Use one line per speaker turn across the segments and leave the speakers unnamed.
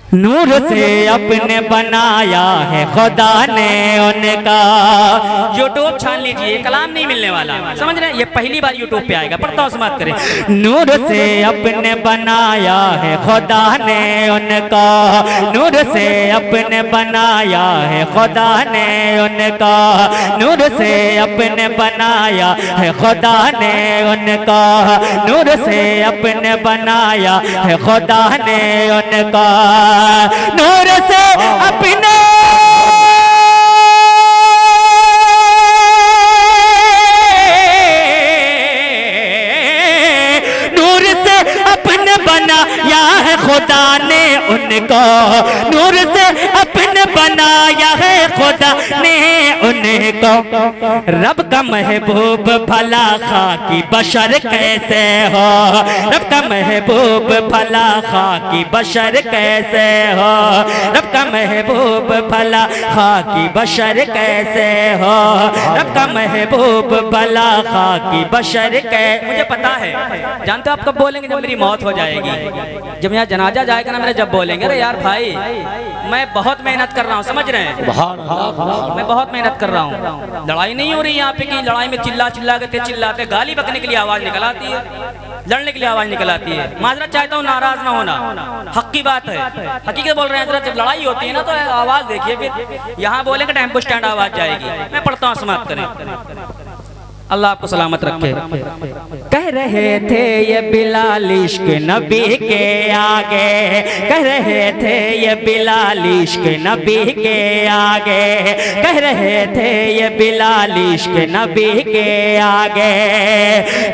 नूर से अपने बनाया है खुदा ने उनका। यूट्यूब छान लीजिए, कलाम नहीं मिलने वाला, समझ रहे हैं? ये पहली बार यूट्यूब पे आएगा, पढ़ता हूँ समाप्त करें। नूर से अपने बनाया है खुदा ने उनका, नूर से अपने बनाया है खुदा ने उनका, नूर से अपने बनाया है खुदा ने उनका, नूर से अपने बनाया है खुदा ने उनका, नूर से अपने नूर से अपने बनाया है खुदा ने उनको, नूर से अपने बनाया है खुदा ने उनको। रब का महबूब भला खाकी बशर कैसे हो, रब का महबूब भला खाकी बशर कैसे हो, रब का महबूब भला खाकी बशर कैसे हो, रब का महबूब भला खाकी बशर कैसे। मुझे पता है, जानते हो आप कब बोलेंगे? जब मेरी मौत हो जाएगी, जब यहाँ जनाजा जाएगा ना मेरे, जब बोलेंगे अरे यार भाई मैं बहुत मेहनत कर रहा हूँ, समझ रहे हैं? मैं बहुत मेहनत कर रहा हूँ, लड़ाई नहीं हो रही यहाँ पे कि लड़ाई में चिल्ला चिल्ला के चिल्लाते, गाली बकने के लिए आवाज निकल आती है, लड़ने के लिए आवाज निकल आती है। माजरत चाहता हूँ, नाराज ना होना, हक की बात है, हकीकत बोल रहे हैं। जब लड़ाई होती है ना तो आवाज देखिए, फिर यहाँ बोलेंगे टेम्पो स्टैंड आवाज जाएगी। मैं पढ़ता हूँ, समाप्त करें। अल्लाह आपको सलामत रखे। कह रहे थे ये बिलाल इश्क नबी के आगे, कह रहे थे ये बिलाल इश्क नबी के आगे, कह रहे थे ये बिलाल इश्क नबी के आगे,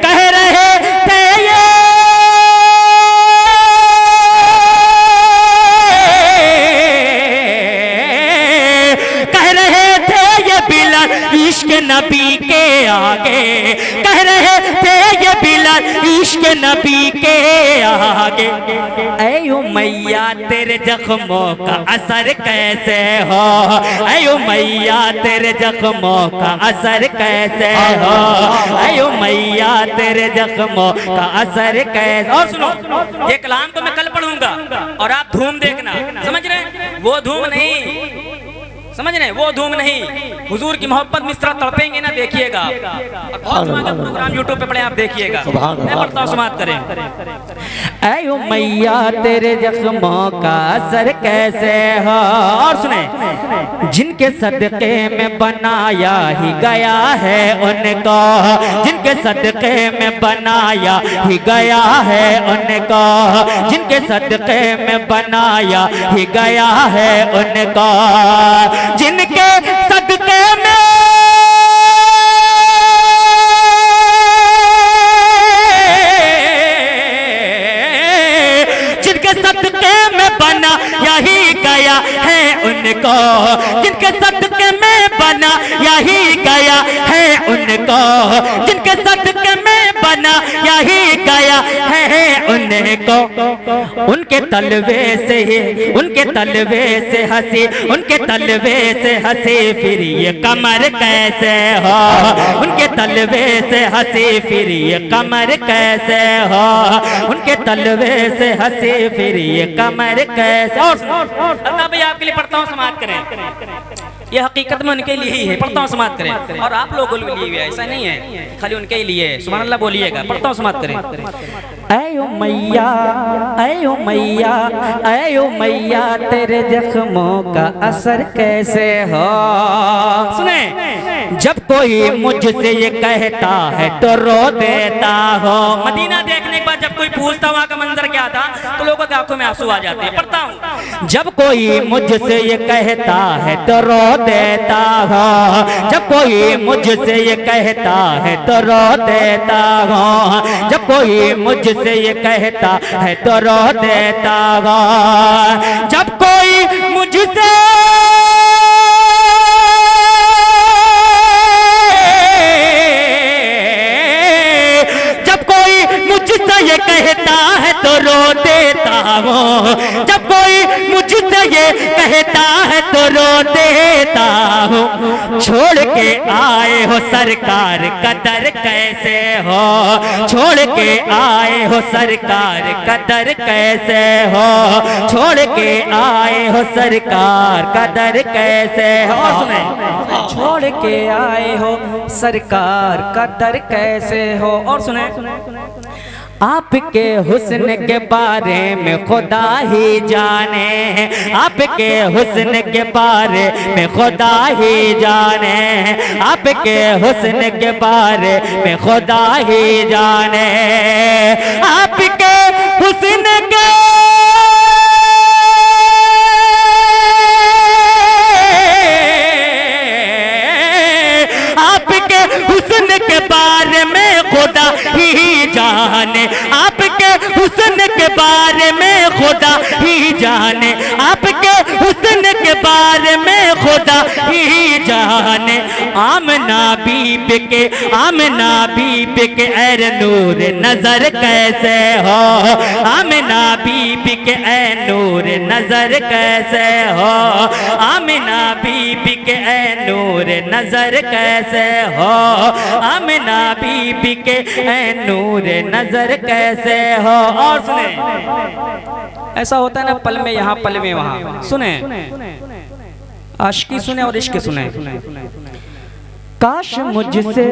कह रहे थे ये इश्क नबी के आगे, कह रहे थे ये बिलाल इश्क नबी के आगे। ऐ उमैया तेरे जख्मों का असर कैसे हो, ऐ उमैया तेरे जख्मों का असर कैसे हो, ऐ उमैया तेरे जख्मों का असर कैसे। और सुनो, ये कलाम तो मैं कल पढ़ूंगा और आप धूम देखना, समझ रहे हैं? वो धूम नहीं, समझ रहे? वो धूम नहीं, हुजूर की मोहब्बत में इस तरह तड़पेंगे ना, देखिएगा। बहुत प्रोग्राम यूट्यूब पे पड़े, आप देखिएगा। मैं पढ़ता हूँ, समाप्त करें। ऐ उमैया तेरे जख्मों का असर कैसे हो। और सुने, जिनके सदक़े में बनाया ही गया है उनको, जिनके सदक़े में बनाया ही गया है उनको, जिनके सदक़े में बनाया ही गया है उनको, जिनके सदक़े में सदक़े में बना यही गया है उनको, जिनके सदक़े में बना यही गया है उनको, जिनके सदक़े में बना यही गया है उनको। उनके तलवे से ही, उनके तलवे से हंसी, उनके तलवे से हंसी फिर ये कमर कैसे हो, उनके तलवे से हंसी फिर ये कमर कैसे हो, उनके तलवे से हंसी फिर ये कमर कैसे। और अल्लाह भाई आपके लिए पढ़ता हूँ, समाप्त करें। ये हकीकत में उनके लिए ही है, पढ़ता हूँ, समाप्त करें। और आप लोगों के लिए भी ऐसा नहीं है, खाली उनके ही लिए है। सुभान अल्लाह बोलिएगा, पढ़ता हूँ, समाप्त करें। ऐ उमैया, ऐ उमैया, ऐ उमैया तेरे जख्मों का असर कैसे हो। सुने, जब कोई मुझसे ये कहता है तो रो देता हो। मदीना देखने के बाद जब कोई पूछता वहाँ का मंजर क्या था तो लोगों की आंखों में आंसू आ जाते हैं। पढ़ता हूँ, जब कोई मुझसे ये कहता है तो रो देता हो, जब कोई मुझसे ये कहता है तो रो देता हो, जब कोई मुझसे ये कहता है तो रो देता हो, जब कोई मुझसे ये कहता है तो रो देता हूँ, जब कोई मुझसे ये कहता है तो रो देता हूँ। छोड़ के आए हो सरकार कदर कैसे हो, छोड़ के आए हो सरकार कदर कैसे हो, छोड़ के आए हो सरकार कदर कैसे हो।
छोड़ के आए हो सरकार कदर कैसे हो। और सुने,
आपके हुस्न के बारे में खुदा ही जाने, आपके हुस्न के बारे में खुदा ही जाने, आपके हुस्न के बारे में खुदा ही जाने, आपके हुस्न के हुस्न के बारे में खुदा ही जाने, आपके हुस्न के बारे में खुदा ही जाने, आपके हुस्न के बारे में खुदा ही जाने। आमना बीब के, आमना बीब के ऐ नूर नजर कैसे हो, आमना बीब के ऐ नूर नजर कैसे हो, आमना बीब के ऐ नूर नजर कैसे हो, आमिना बीबी के ऐ नूर नजर कैसे हो। और सुने,
ऐसा होता है ना, पल में यहाँ पल में वहाँ। सुने, आशिकी सुने और इश्क सुने।
काश मुझसे,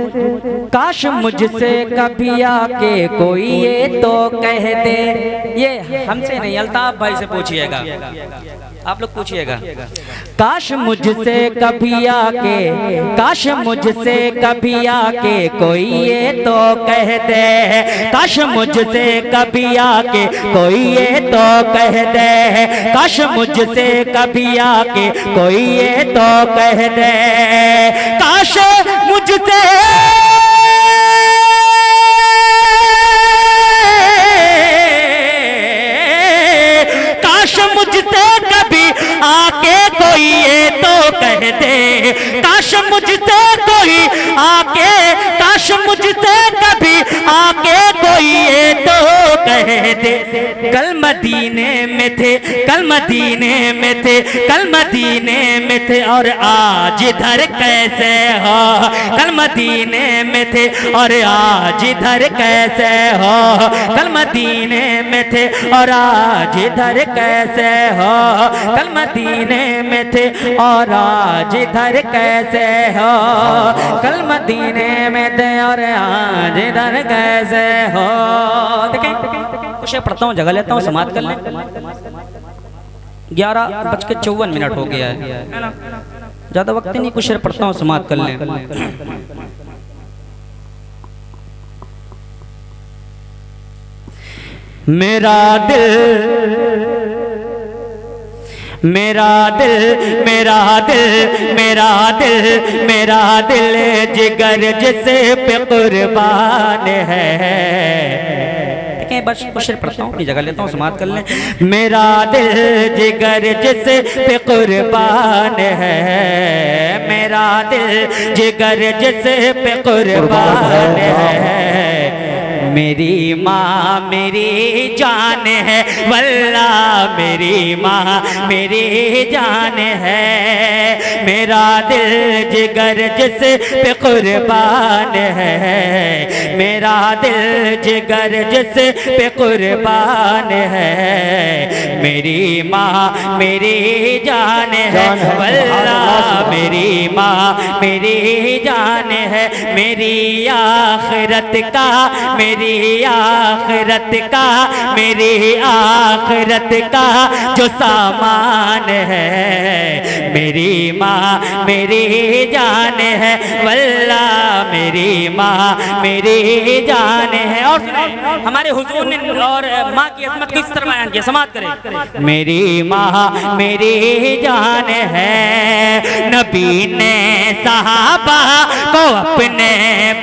काश मुझसे कभी आके कोई ये तो कह दे।
ये हमसे नहीं, अल्ताफ भाई से पूछिएगा, आप लोग पूछिएगा।
काश मुझसे कभी आके, काश मुझसे कभी आके कोई ये तो कह दे, काश मुझसे कभी आके कोई ये तो कह दे, काश मुझसे कभी आके कोई ये तो कह दे, काश मुझसे काश मुझसे कभी आके कोई ये तो कह दे, काश मुझसे कोई आके, काश मुझसे कभी आके कोई ये तो कह दे। कल मदीने में थे, कल मदीने में थे, कल मदीने में थे और आज इधर कैसे हो, कल मदीने में थे और आज इधर कैसे हो, कल मदीने में थे और आज इधर कैसे हो, कल मदीने में थे और आज इधर कैसे हो, कल मदीने में थे और आज इधर कैसे हो। देखें, कुछ पढ़ता हूँ, जगह लेता हूँ, समाप्त कर लें। 11:54 हो गया है ना, ज्यादा वक्त नहीं, कुछ पढ़ता हूँ, समाप्त कर लें। मेरा दिल, मेरा दिल, मेरा दिल, मेरा दिल, मेरा दिल जिगर जिसे पे कुर्बान है।
बस कुछ पढ़ता हूँ, अपनी जगह लेता हूँ, समाप्त कर लें।
मेरा दिल जिगर जिसे पे कुर्बान है, मेरा दिल जिगर जिसे पे कुर्बान है। मेरी माँ मेरी जान है, वल्लाह मेरी माँ मेरी जान है, मेरा दिल जिगर जिस पे कुर्बान है, मेरा दिल जिगर जिस पे कुर्बान है। मेरी माँ मेरी जान है, वल्लाह मेरी माँ मेरी जान है, मेरी आखिरत का, मेरी आखिरत का, मेरी आखिरत का जो सामान है, मेरी माँ मेरी जान है, वल्लाह मेरी माँ मेरी जान है। और
हमारे हुजूर ने और माँ की अजमत किस तरह बयान किया, समाप्त करें।
मेरी माँ मेरी जान है, नबी ने सहाबा को अपने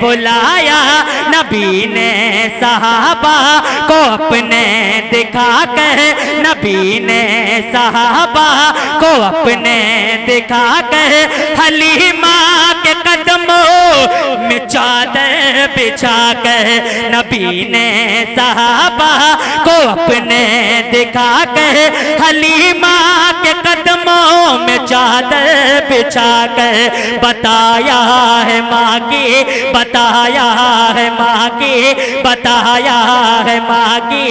बुलाया, नबी ने सहाबा को अपने दिखा कर, नबी ने सहाबा को अपने दिखा कर, हलीमा के कदमों में चादर बिछा कर, नबी ने सहाबा को अपने दिखा कर, हलीमा के कदमों बिछा कर बताया है माँ की, बताया है माँ की, बताया है माँ की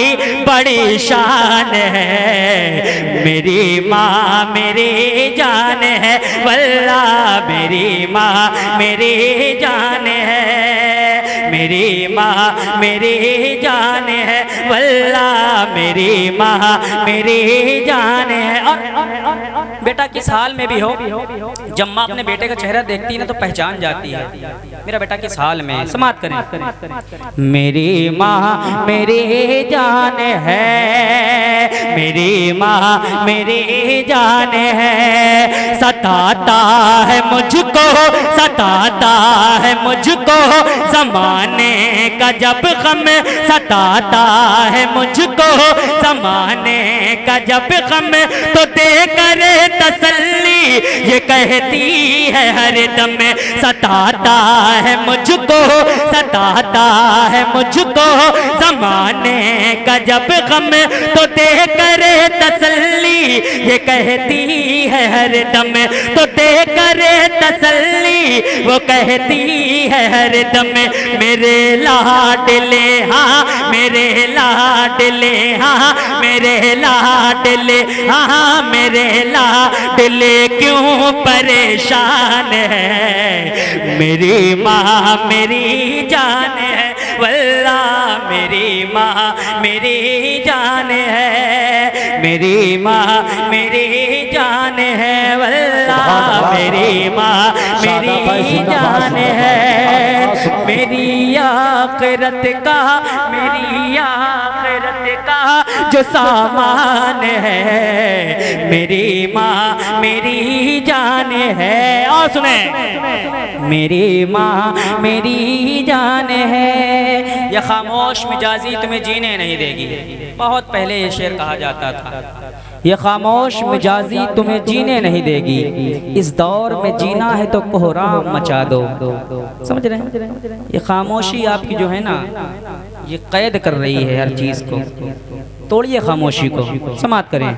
बड़ी शान है। मेरी माँ मेरी जान है, वल्लाह मेरी माँ मेरी जान है। मेरी माँ मेरी जान है, वल्लाह मेरी माँ मेरी जान है। और बेटा किस हाल में भी हो, जब माँ अपने बेटे का चेहरा देखती है ना तो पहचान जाती है मेरा बेटा किस हाल में। समाप्त करें। मेरी माँ मेरी जान है, मेरी माँ मेरी जान है। सताता है मुझको, सताता है मुझको ज़माने का जब गम, सताता है मुझको ज़माने का जब गम, तो दे करे तसल्ली ये कहती है हर दम। सताता है मुझको, सताता है मुझको ज़माने का जब गम, तो दे करे तसल्ली ये कहती है हर दम, तो दे करे तसल्ली वो कहती है हर दम। मेरे लाडले हाँ, मेरे लाडले हाँ, मेरे लाडले हाँ, मेरे लाडले क्यों परेशान है। मेरी माँ मेरी जान है, वल्लाह मेरी माँ मेरी जान है। मेरी माँ मेरी जान है, वल्लाह मेरी माँ मेरी जान है। मेरी आखिरत का, मेरी आखिरत का जो सामान है, मेरी माँ मेरी जान है। और सुने, मेरी माँ मेरी जान है। यह खामोश मिजाजी तुम्हें जीने नहीं देगी। बहुत पहले ये शेर कहा जाता था, ये खामोश मिजाजी तुम्हें जीने नहीं देगी। इस दौर में जीना है तो कोहराम मचा दो। समझ रहे हैं? ये खामोशी आपकी जो है ना, ये कैद कर रही है हर चीज को। तोड़िए खामोशी को, समाप्त करें।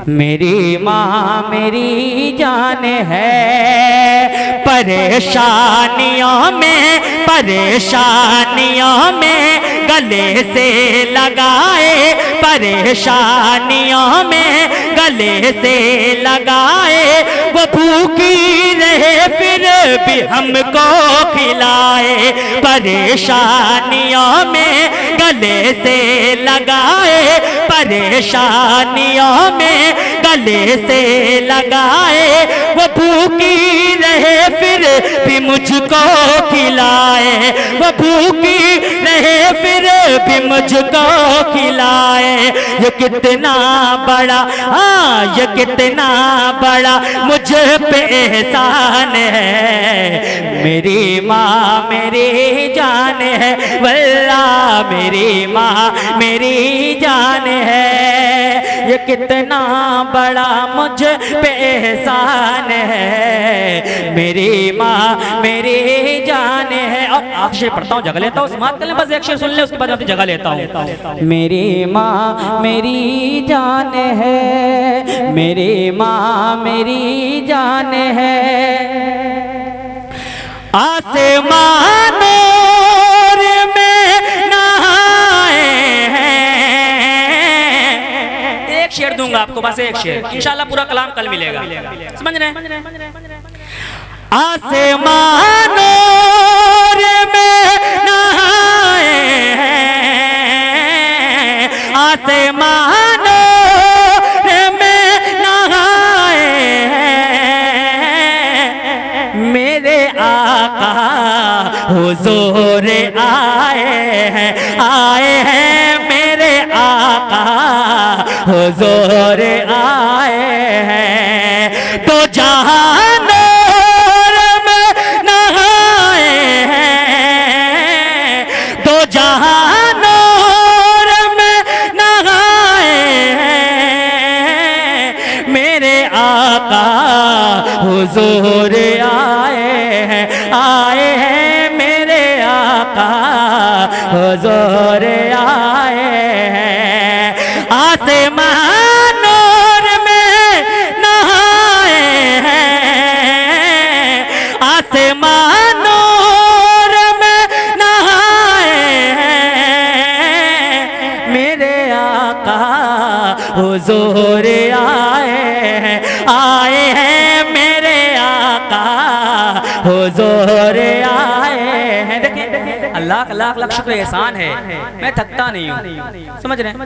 मेरी माँ मेरी जान है, परेशानियों में, परेशानियों में गले से लगाए, परेशानियों में गले से लगाए। वो भूखी रहे फिर भी हमको खिलाए, परेशानियों में गले से लगाए, परेशानियों में गले से लगाए। वो भूखी रहे फिर भी मुझको खिलाए, वो भूखी रहे फिर भी मुझको खिलाए। ये कितना बड़ा, हाँ ये कितना बड़ा मुझ पे एहसान है। मेरी माँ मेरी जान है, वल्लाह मेरी माँ मेरी जान है। ये कितना बड़ा मुझ पे एहसान है। मेरी माँ मेरी जान है। और आप शेर पढ़ता हूँ, जगह लेता हूँ, समाप्त कर लें, बस एक शेर सुन ले, उसके बाद मैं जगह लेता हूँ। मेरी माँ मेरी जान है, मेरी माँ मेरी जान है। आसमानों में नहाए हैं। एक शेर दूंगा आपको, बस एक शेर, इंशाल्लाह पूरा कलाम कल मिलेगा। समझ रहे हैं? आसमानों में नहाए हैं, आसमानों में नहाए हैं। मेरे आका हुजूर आए हैं, आए हैं मेरे आका हुजूर आए हैं। तो जहां नूर में नहाए हैं, तो जहां नूर में नहाए हैं। मेरे आका हुजूर आए हैं, आए हैं मेरे आका हुजूर आए हैं। आसमान नूर में नहाए हैं, हुजूर आए हैं मेरे आका हुजूर आए हैं। देखिए
अल्लाह लाख लाख शुक्र एहसान है, मैं थकता नहीं हूँ, समझ रहे हैं,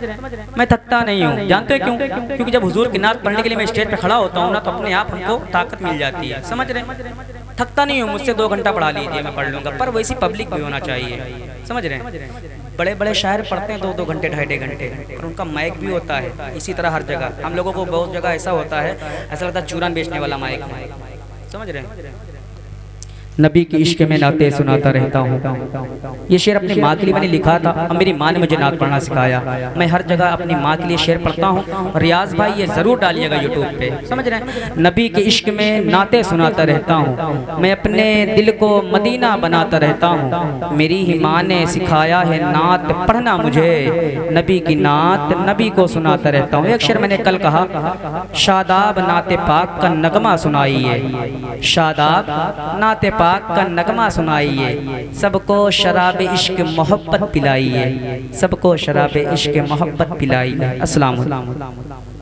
मैं थकता नहीं हूँ। जानते हो क्यों? क्योंकि जब हुजूर की नात पढ़ने के लिए मैं स्टेज पे खड़ा होता हूँ ना, तो अपने आप हमको ताकत मिल जाती है, समझ रहे हैं। थकता नहीं हूँ, मुझसे 2 घंटा पढ़ा लीजिए मैं पढ़ लूँगा, पर वैसी पब्लिक भी होना चाहिए, समझ रहे हैं। बड़े बड़े शायर पढ़ते हैं 2-2 घंटे 2.5 घंटे, और उनका माइक भी होता है इसी तरह हर जगह। हम लोगों को बहुत जगह ऐसा होता है, ऐसा लगता है चूरन बेचने वाला माइक, समझ रहे हैं। नबी के इश्क में नाते सुनाता रहता हूँ, ये शेर अपनी माँ के लिए मैंने लिखा था, अब मेरी माँ ने मुझे नात पढ़ना सिखाया। मैं हर जगह अपनी माँ के लिए शेर पढ़ता हूँ, और रियाज भाई ये ज़रूर डालिएगा यूट्यूब पे, समझ रहे हैं। नबी के इश्क में नाते सुनाता रहता हूँ, मैं अपने दिल को मदीना बनाता रहता हूँ। मेरी ही माँ ने सिखाया है नात पढ़ना मुझे, नबी की नात नबी को सुनाता रहता हूँ। एक शेर मैंने कल कहा, शादाब नाते पाक का नगमा सुनाइए, शादाब नाते पाक का नगमा सुनाइए, सबको शराब इश्क मोहब्बत पिलाइए, सबको शराब इश्क मोहब्बत पिलाइए। अस्सलाम वालेकुम।